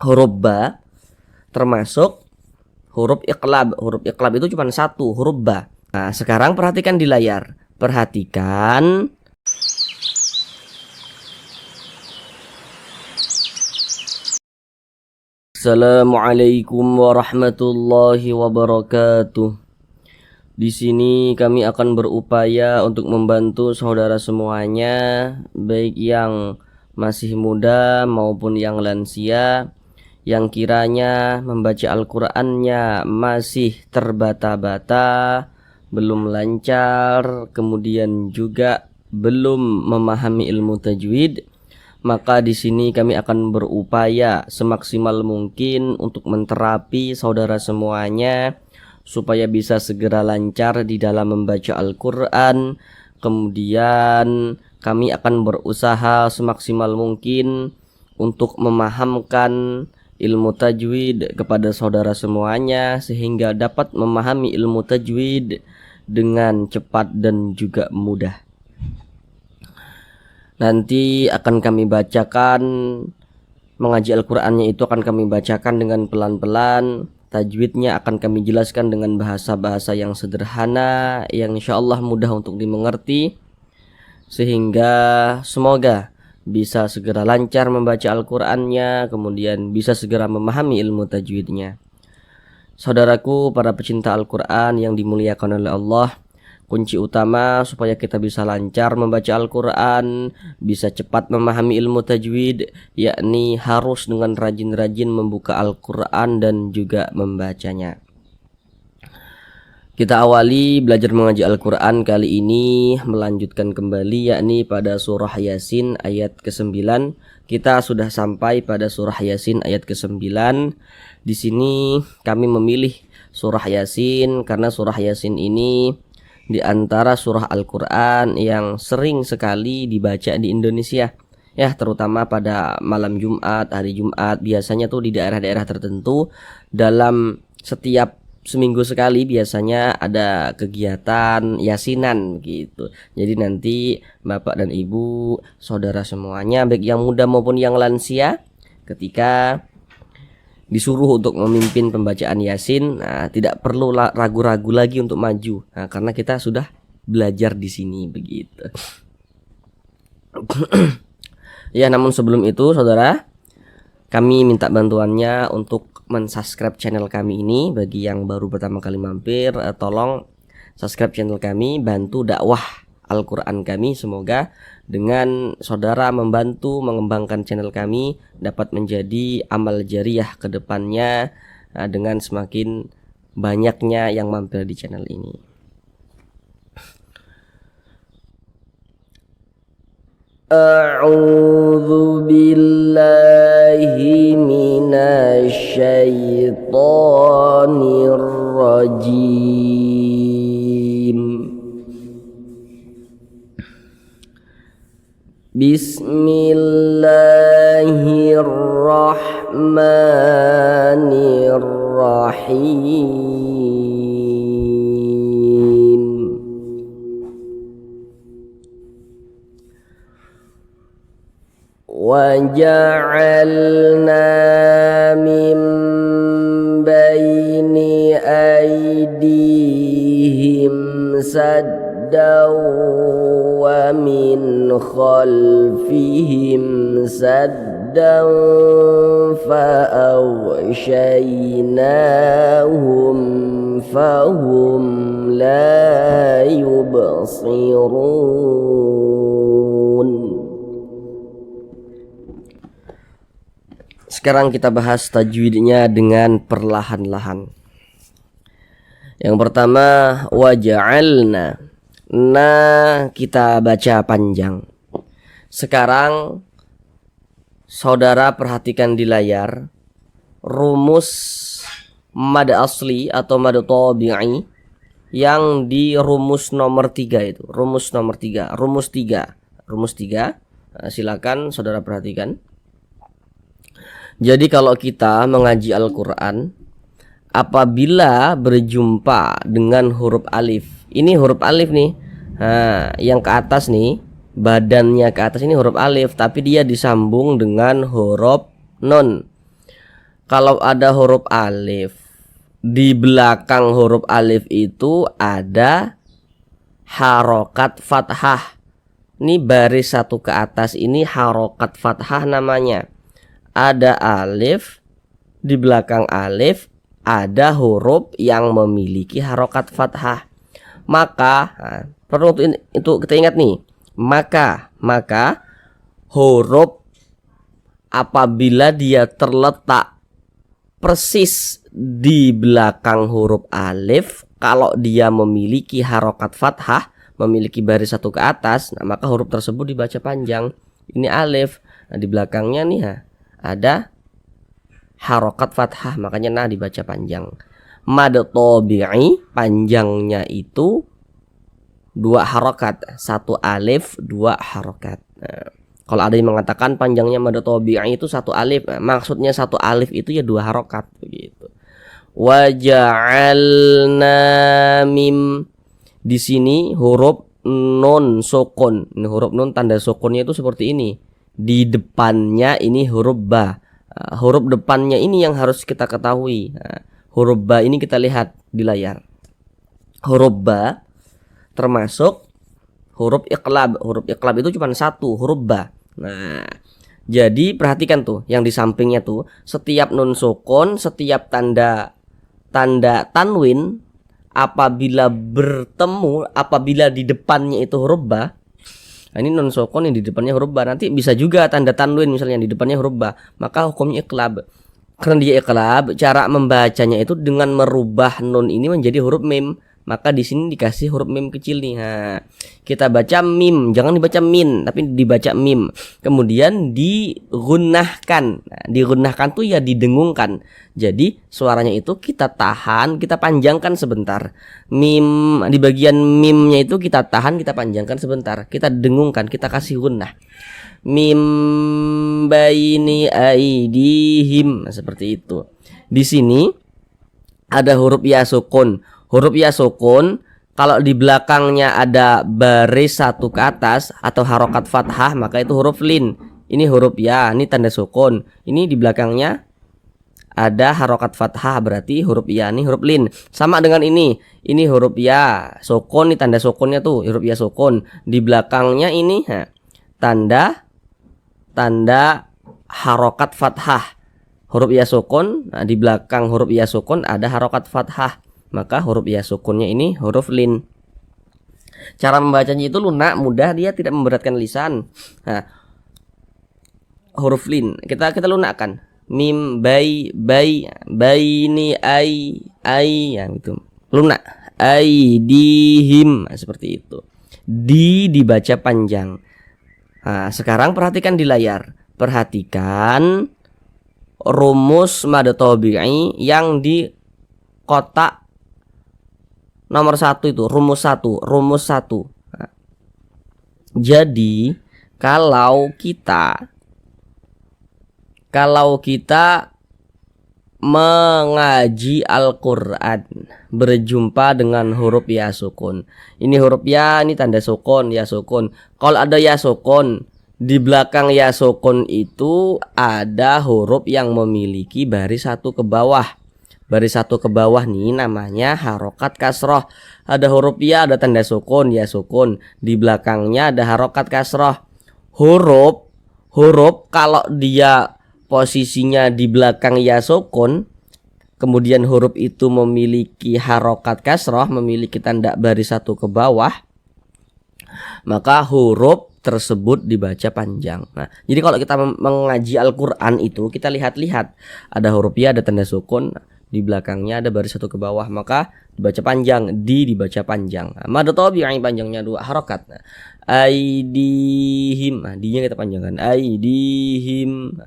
huruf ba, termasuk huruf iqlab. Huruf iqlab itu cuma satu, huruf ba. Nah, sekarang perhatikan di layar. Perhatikan. Assalamualaikum warahmatullahi wabarakatuh. Di sini kami akan berupaya untuk membantu saudara semuanya, baik yang masih muda maupun yang lansia, yang kiranya membaca Al-Qur'annya masih terbata-bata, belum lancar, kemudian juga belum memahami ilmu tajwid. Maka di sini kami akan berupaya semaksimal mungkin untuk menterapi saudara semuanya supaya bisa segera lancar di dalam membaca Al-Qur'an. Kemudian kami akan berusaha semaksimal mungkin untuk memahamkan ilmu tajwid kepada saudara semuanya sehingga dapat memahami ilmu tajwid dengan cepat dan juga mudah. Nanti akan kami bacakan, mengaji Al-Qur'annya itu akan kami bacakan dengan pelan-pelan. Tajwidnya akan kami jelaskan dengan bahasa-bahasa yang sederhana, yang insyaallah mudah untuk dimengerti, sehingga semoga bisa segera lancar membaca Al-Qur'annya, kemudian bisa segera memahami ilmu tajwidnya. Saudaraku para pecinta Al-Qur'an yang dimuliakan oleh Allah, kunci utama supaya kita bisa lancar membaca Al-Qur'an, bisa cepat memahami ilmu tajwid, yakni harus dengan rajin-rajin membuka Al-Qur'an dan juga membacanya. Kita awali belajar mengaji Al-Qur'an kali ini melanjutkan kembali, yakni pada surah Yasin ayat ke-9. Kita sudah sampai pada surah Yasin ayat ke-9. Di sini kami memilih surah Yasin karena surah Yasin ini di antara surah Al-Qur'an yang sering sekali dibaca di Indonesia, ya, terutama pada malam Jumat, hari Jumat. Biasanya tuh di daerah-daerah tertentu dalam setiap seminggu sekali biasanya ada kegiatan yasinan gitu. Jadi nanti Bapak dan Ibu, saudara semuanya, baik yang muda maupun yang lansia, ketika disuruh untuk memimpin pembacaan Yasin, nah, tidak perlu ragu-ragu lagi untuk maju. Nah, karena kita sudah belajar di sini begitu. Ya, namun sebelum itu saudara, kami minta bantuannya untuk mensubscribe channel kami ini. Bagi yang baru pertama kali mampir, tolong subscribe channel kami, bantu dakwah Al-Qur'an kami. Semoga dengan saudara membantu mengembangkan channel kami dapat menjadi amal jariah ke depannya, dengan semakin banyaknya yang mampir di channel ini. A'udzu billahi minasy syaithanir rajim. Bismillahirrahmanirrahim. Waja'alna min baini aydihim saddaw wa min khalfihim saddan fa'aghshaynahum fahum la yubsirun. Sekarang kita bahas tajwidnya dengan perlahan-lahan. Yang pertama, waja'alna. Nah, kita baca panjang. Sekarang saudara perhatikan di layar rumus mad asli atau mad tabi'i yang di rumus nomor 3 itu. Rumus nomor 3, rumus 3. Nah, silakan saudara perhatikan. Jadi kalau kita mengaji Al-Qur'an, apabila berjumpa dengan huruf alif, ini huruf alif nih, nah, yang ke atas nih, badannya ke atas ini huruf alif, tapi dia disambung dengan huruf nun. Kalau ada huruf alif, di belakang huruf alif itu ada harokat fathah. Ini baris satu ke atas ini harokat fathah namanya. Ada alif, di belakang alif ada huruf yang memiliki harokat fathah. Maka perlu itu kita ingat nih. Maka huruf apabila dia terletak persis di belakang huruf alif, kalau dia memiliki harokat fathah, memiliki baris satu ke atas, nah maka huruf tersebut dibaca panjang. Ini alif, nah di belakangnya nih ada harokat fathah, makanya nah dibaca panjang. Mad tabi'i panjangnya itu 2 harokat, 1 alif 2 harokat. Nah, kalau ada yang mengatakan panjangnya mad tabi'i itu 1 alif, nah, maksudnya 1 alif itu ya 2 harokat begitu. Wa ja'alna mim, di sini huruf nun sukun. Ini huruf nun tanda sukunnya itu seperti ini. Di depannya ini huruf ba. Huruf depannya ini yang harus kita ketahui. Huruf ba ini kita lihat di layar. Huruf ba termasuk huruf iqlab. Huruf iqlab itu cuma 1, huruf ba. Nah, jadi perhatikan tuh yang di sampingnya tuh, setiap nun sukun, setiap tanda tanwin apabila bertemu, apabila di depannya itu huruf ba, nah ini nun sukun yang di depannya huruf ba, nanti bisa juga tanda tanwin misalnya di depannya huruf ba, maka hukumnya iqlab. Karena dia iqlab, cara membacanya itu dengan merubah nun ini menjadi huruf mim. Maka di sini dikasih huruf mim kecil nih. Kita baca mim, jangan dibaca min, tapi dibaca mim. Kemudian digunnahkan. Nah, digunnahkan tuh ya didengungkan. Jadi suaranya itu kita tahan, kita panjangkan sebentar. Mim di bagian mimnya itu kita tahan, kita panjangkan sebentar. Kita dengungkan, kita kasih gunnah. Mim baini aidihim. Nah, seperti itu. Di sini ada huruf ya sukun. Huruf ya sukun kalau di belakangnya ada baris satu ke atas atau harokat fathah, maka itu huruf lin. Ini huruf ya, ini tanda sukun. Ini di belakangnya ada harokat fathah, berarti huruf ya ini huruf lin. Sama dengan ini huruf ya sukun, ini tanda sukunnya tuh huruf ya sukun. Di belakangnya ini tanda harokat fathah. Huruf ya sukun, nah, di belakang huruf ya sukun ada harokat fathah. Maka huruf ya sukunnya ini huruf lin. Cara membacanya itu lunak, mudah, dia tidak memberatkan lisan. Nah, huruf lin kita lunakkan. Mim baini ai ya gitu. Lunak. Aidihim, nah, seperti itu. Dibaca panjang. Nah, sekarang perhatikan di layar. Perhatikan rumus mad tabi'i yang di kotak nomor 1 itu, rumus 1. Nah, jadi kalau kita mengaji Al-Quran, berjumpa dengan huruf ya sukun. Ini huruf ya, ini tanda sukun, ya sukun. Kalau ada ya sukun, di belakang ya sukun itu ada huruf yang memiliki baris satu ke bawah. Baris satu ke bawah nih namanya harokat kasroh. Ada huruf ya, ada tanda sukun, ya sukun. Di belakangnya ada harokat kasroh. Huruf kalau dia posisinya di belakang ya sukun, kemudian huruf itu memiliki harokat kasroh, memiliki tanda baris satu ke bawah, maka huruf tersebut dibaca panjang. Nah, jadi kalau kita mengaji Al-Quran itu kita lihat-lihat ada huruf ya, ada tanda sukun, di belakangnya ada baris satu ke bawah, maka dibaca panjang, dibaca panjang. Mad tabi'i panjangnya 2 harokat. Nah, aidihim, nah, dinya kita panjangkan. Aidihim.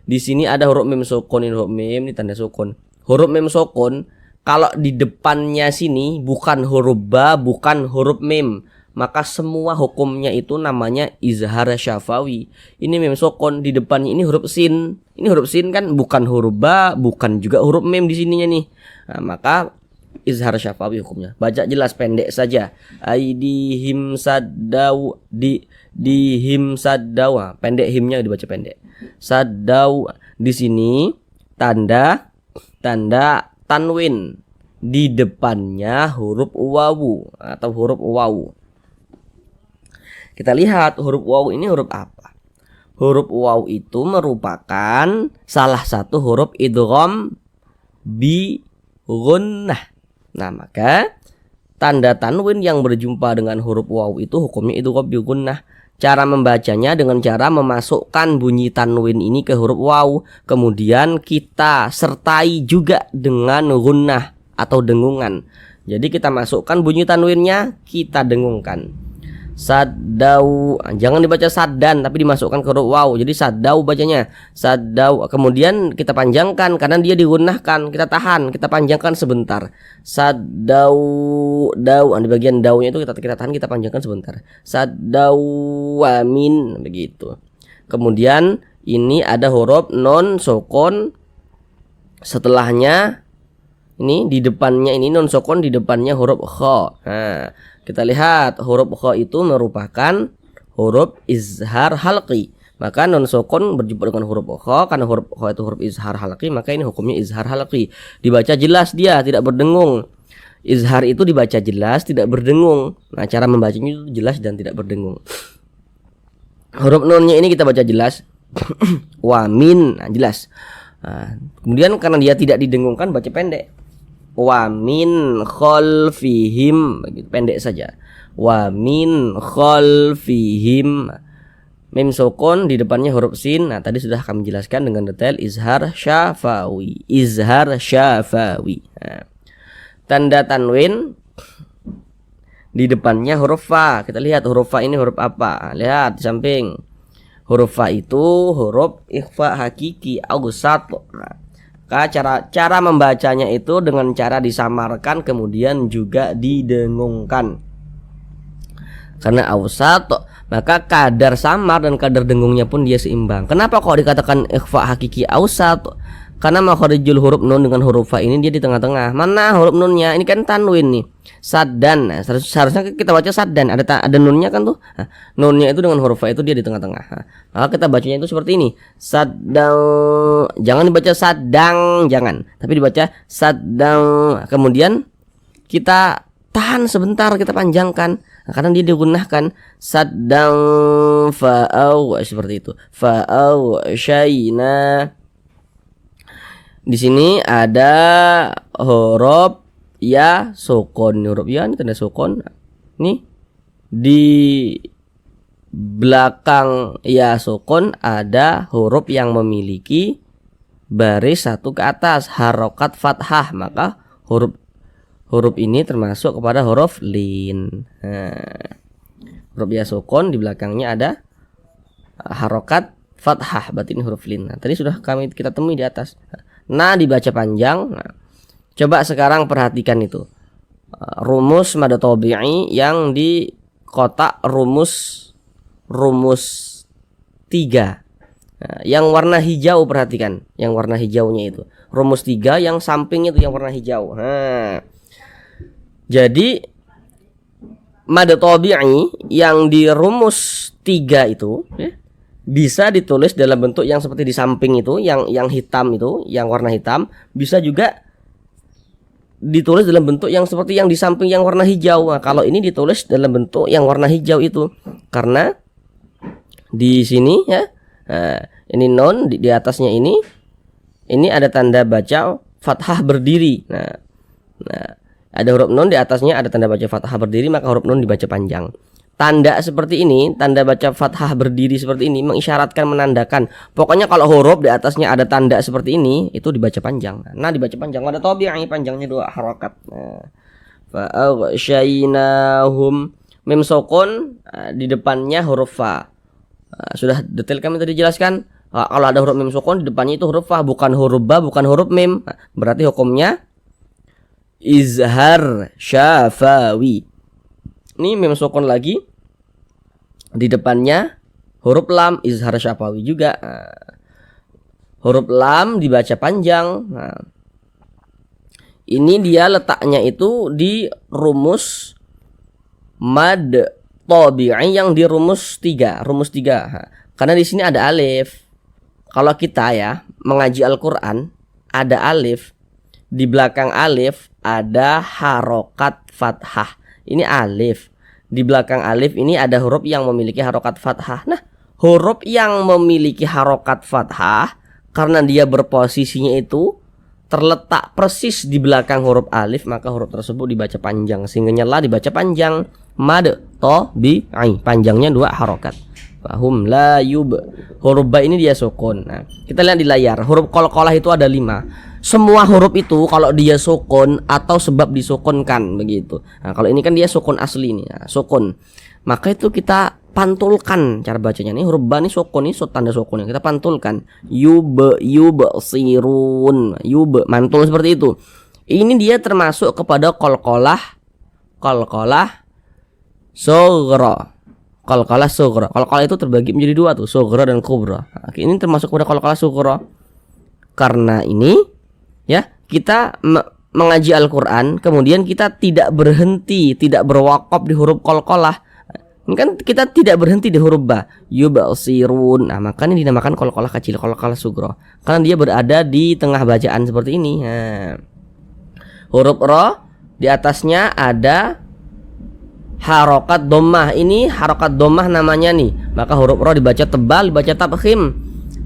Di sini ada huruf mim sukun, ini huruf mim, ini tanda sukun. Huruf mim sukun kalau di depannya sini bukan huruf ba, bukan huruf mim, maka semua hukumnya itu namanya izhar syafawi. Ini mim sukun, di depannya ini huruf sin. Ini huruf sin kan bukan huruf ba, bukan juga huruf mim di sininya nih. Nah, maka izhar syafawi hukumnya. Baca jelas, pendek saja. Aidihim saddau, dihim saddau. Pendek himnya dibaca pendek. Saddau. Di sini tanda tanwin di depannya huruf wawu atau huruf wawu. Kita lihat huruf wawu ini huruf apa? Huruf wawu itu merupakan salah satu huruf idgham bi gunnah. Nah, maka tanda tanwin yang berjumpa dengan huruf wawu itu hukumnya idgham bi gunnah. Cara membacanya dengan cara memasukkan bunyi tanwin ini ke huruf wawu, kemudian kita sertai juga dengan gunnah atau dengungan. Jadi kita masukkan bunyi tanwinnya, kita dengungkan. Sadau, jangan dibaca sadan tapi dimasukkan ke huruf wawu. Jadi sadau bacanya, sadau. Kemudian kita panjangkan karena dia digunnahkan, kita tahan, kita panjangkan sebentar. Sadau, dau. Di bagian daunya itu kita tahan, kita panjangkan sebentar. Sadau wamin, begitu. Kemudian ini ada huruf non sukun, setelahnya ini di depannya ini non sukun, di depannya huruf kha. Nah, kita lihat huruf kha itu merupakan huruf izhar halqi. Maka non sukun berjumpa dengan huruf kha, karena huruf kha itu huruf izhar halqi, maka ini hukumnya izhar halqi. Dibaca jelas, dia tidak berdengung. Izhar itu dibaca jelas, tidak berdengung. Nah, cara membacanya itu jelas dan tidak berdengung. Huruf nunnya ini kita baca jelas. Wamin, nah, jelas. Nah, kemudian karena dia tidak didengungkan, baca pendek. Wa min khalfihim, begitu, pendek saja. Wa min khalfihim. Mim sukun di depannya huruf sin. Nah, tadi sudah kami jelaskan dengan detail izhar syafawi. Izhar syafawi. Nah, tanda tanwin di depannya huruf fa. Kita lihat huruf fa ini huruf apa? Lihat di samping. Huruf fa itu huruf ikhfa hakiki awsat. Cara membacanya itu dengan cara disamarkan kemudian juga didengungkan. Karena awsat, maka kadar samar dan kadar dengungnya pun dia seimbang. Kenapa kok dikatakan ikhfa hakiki awsat? Karena makharijul huruf nun dengan huruf fa ini dia di tengah-tengah. Mana huruf nunnya? Ini kan tanwin nih. Saddan. Nah, seharusnya kita baca saddan. Ada nunnya kan tuh. Nah, nunnya itu dengan huruf fa itu dia di tengah-tengah. Nah, maka kita bacanya itu seperti ini. Saddang. Jangan dibaca saddang, jangan. Tapi dibaca saddang. Kemudian kita tahan sebentar, kita panjangkan. Nah, karena dia digunakan saddang fa'aw seperti itu. Fa'aw syayna. Di sini ada huruf ya sukun, huruf ya ini tanda sukun. Nih di belakang ya sukun ada huruf yang memiliki baris satu ke atas, harokat fathah, maka huruf ini termasuk kepada huruf lin. Nah, huruf ya sukun di belakangnya ada harokat fathah, berarti ini huruf lin. Nah, tadi sudah kita temui di atas. Nah, dibaca panjang. Nah, coba sekarang perhatikan itu rumus mad tabi'i yang di kotak rumus 3. Nah, yang warna hijau perhatikan, yang warna hijaunya itu rumus 3, yang samping itu yang warna hijau. Nah, jadi mad tabi'i yang di rumus 3 itu bisa ditulis dalam bentuk yang seperti di samping itu, yang hitam itu, yang warna hitam, bisa juga ditulis dalam bentuk yang seperti yang di samping yang warna hijau. Nah, kalau ini ditulis dalam bentuk yang warna hijau itu karena di sini ya, nah, ini non di atasnya ini ada tanda baca fathah berdiri. Nah, ada huruf non di atasnya ada tanda baca fathah berdiri, maka huruf non dibaca panjang. Tanda seperti ini, tanda baca fathah berdiri seperti ini mengisyaratkan, menandakan. Pokoknya kalau huruf di atasnya ada tanda seperti ini, itu dibaca panjang. Nah, dibaca panjang. Ada tabi'i panjangnya 2 harokat. Nah, fa'aghsyaynahum. Mim sukun di depannya huruf fa. Nah, sudah detail kami tadi jelaskan. Kalau ada huruf mim sukun di depannya itu huruf fa, bukan huruf ba, bukan huruf mim. Nah, berarti hukumnya izhar syafawi. Ini mim sukun lagi, di depannya huruf lam, izhar syafawi juga. Nah, huruf lam dibaca panjang. Nah, ini dia letaknya itu di rumus mad tabi'i yang di rumus 3. Rumus 3. Nah, karena di sini ada alif. Kalau kita ya mengaji Al-Qur'an, ada alif, di belakang alif ada harokat fathah. Ini alif. Di belakang alif ini ada huruf yang memiliki harokat fathah. Nah, huruf yang memiliki harokat fathah karena dia berposisinya itu terletak persis di belakang huruf alif, maka huruf tersebut dibaca panjang. Sehingga nyala dibaca panjang. Mad tabi'i, panjangnya 2 harokat. Fahum la yub. Huruf ba ini dia sukun. Nah, kita lihat di layar. Huruf qalqalah itu ada 5. Semua huruf itu kalau dia sukun atau sebab disukunkan begitu. Nah, kalau ini kan dia sukun asli nih, nah, sukun. Maka itu kita pantulkan cara bacanya. Nih huruf ba nih sukun, ini tanda sukunnya. Kita pantulkan. Yub sirun. Yub mantul seperti itu. Ini dia termasuk kepada qalqalah sughra. Qalqalah sughra. Qalqalah itu terbagi menjadi 2 tuh, sughra dan kubra. Nah, ini termasuk pada qalqalah sughra. Karena ini ya, kita mengaji Al-Qur'an, kemudian kita tidak berhenti, tidak berwakaf di huruf qalqalah. Ini kan kita tidak berhenti di huruf ba. Yubsirun. Nah, maka ini dinamakan qalqalah kecil, qalqalah sughra. Karena dia berada di tengah bacaan seperti ini. Nah, huruf ra di atasnya ada harokat dhammah. Ini harokat dhammah namanya nih. Maka huruf ra dibaca tebal, dibaca tafkhim.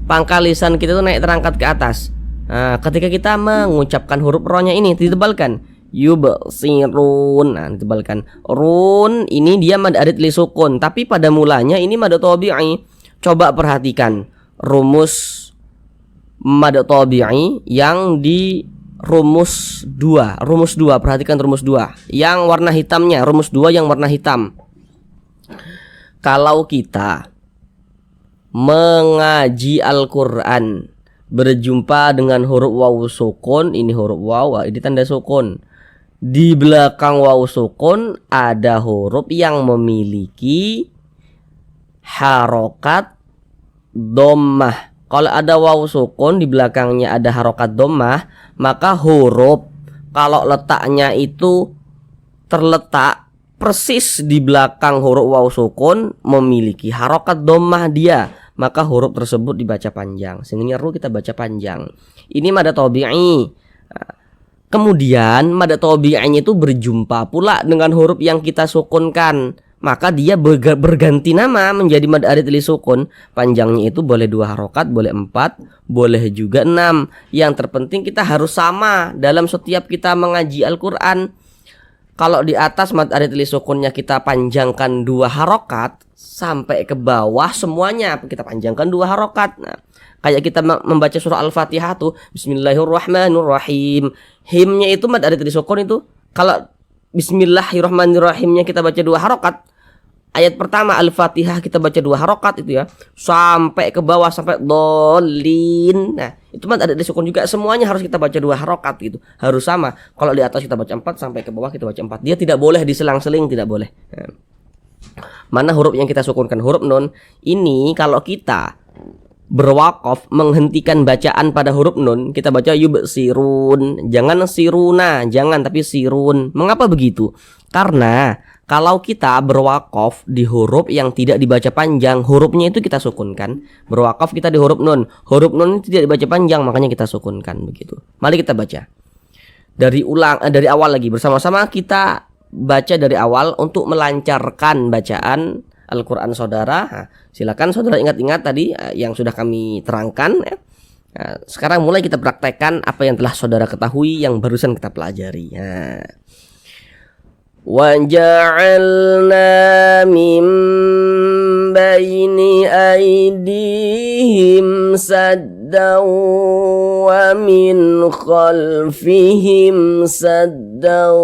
Pangkal lisan kita tuh naik terangkat ke atas. Nah, ketika kita mengucapkan huruf ra-nya ini ditebalkan. Yubsirun. Nah, ditebalkan. Run ini dia mad arid li sukun, tapi pada mulanya ini mad tabi'i. Coba perhatikan rumus mad tabi'i yang di rumus 2. Rumus 2, perhatikan rumus 2. Yang warna hitamnya, rumus 2 yang warna hitam. Kalau kita mengaji Al-Qur'an berjumpa dengan huruf waw sukun, ini huruf waw, ini tanda sukun. Di belakang waw sukun ada huruf yang memiliki harokat dhammah. Kalau ada waw sukun di belakangnya ada harokat dhammah, maka huruf kalau letaknya itu terletak persis di belakang huruf waw sukun memiliki harokat dhammah dia, maka huruf tersebut dibaca panjang. Sehingga ru kita baca panjang. Ini mad tabi'i. Kemudian mad tabi'inya itu berjumpa pula dengan huruf yang kita sukunkan, maka dia berganti nama menjadi mad arid li sukun. Panjangnya itu boleh 2 harokat, boleh 4, boleh juga 6. Yang terpenting kita harus sama dalam setiap kita mengaji Al-Qur'an. Kalau di atas mad arid li sukunnya kita panjangkan 2 harokat, sampai ke bawah semuanya kita panjangkan 2 harokat. Nah, kayak kita membaca surah Al-Fatihah tuh, Bismillahirrahmanirrahim. Himnya itu mad arid li sukun itu. Kalau Bismillahirrahmanirrahimnya kita baca 2 harokat, ayat pertama Al-Fatihah kita baca 2 harokat itu ya, sampai ke bawah sampai dolin. Nah, itu mad arid li sukun juga, semuanya harus kita baca 2 harokat gitu. Harus sama. Kalau di atas kita baca 4, sampai ke bawah kita baca 4. Dia tidak boleh diselang-seling, tidak boleh. Nah, mana huruf yang kita sukunkan? Huruf nun. Ini kalau kita berwakaf menghentikan bacaan pada huruf nun, kita baca yubsirun. Jangan siruna, jangan, tapi sirun. Mengapa begitu? Karena kalau kita berwakaf di huruf yang tidak dibaca panjang, hurufnya itu kita sukunkan. Berwakaf kita di huruf nun, huruf nun itu tidak dibaca panjang, makanya kita sukunkan begitu. Mari kita baca dari awal lagi bersama-sama. Kita baca dari awal untuk melancarkan bacaan Al-Qur'an saudara. Nah, silakan saudara ingat-ingat tadi yang sudah kami terangkan ya. Nah, sekarang mulai kita praktekkan apa yang telah saudara ketahui yang barusan kita pelajari. Nah, wa ja'alna min baini aydihim saddan wa min khalfihim saddan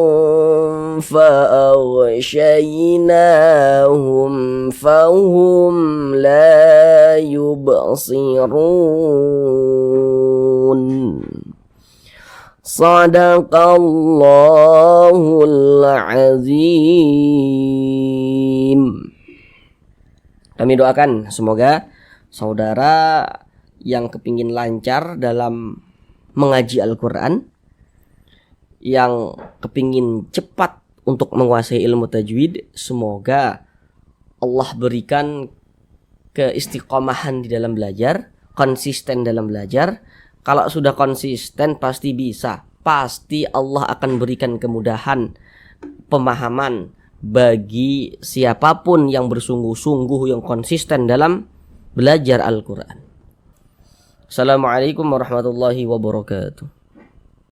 fa'aghshaynahum fahum la yubsirun. Sadaqallahul azim. Kami doakan semoga saudara yang kepingin lancar dalam mengaji Al-Qur'an, yang kepingin cepat untuk menguasai ilmu tajwid, semoga Allah berikan keistiqomahan di dalam belajar, konsisten dalam belajar, Kalau sudah konsisten pasti bisa. Pasti Allah akan berikan kemudahan pemahaman bagi siapapun yang bersungguh-sungguh, yang konsisten dalam belajar Al-Quran. Assalamualaikum warahmatullahi wabarakatuh.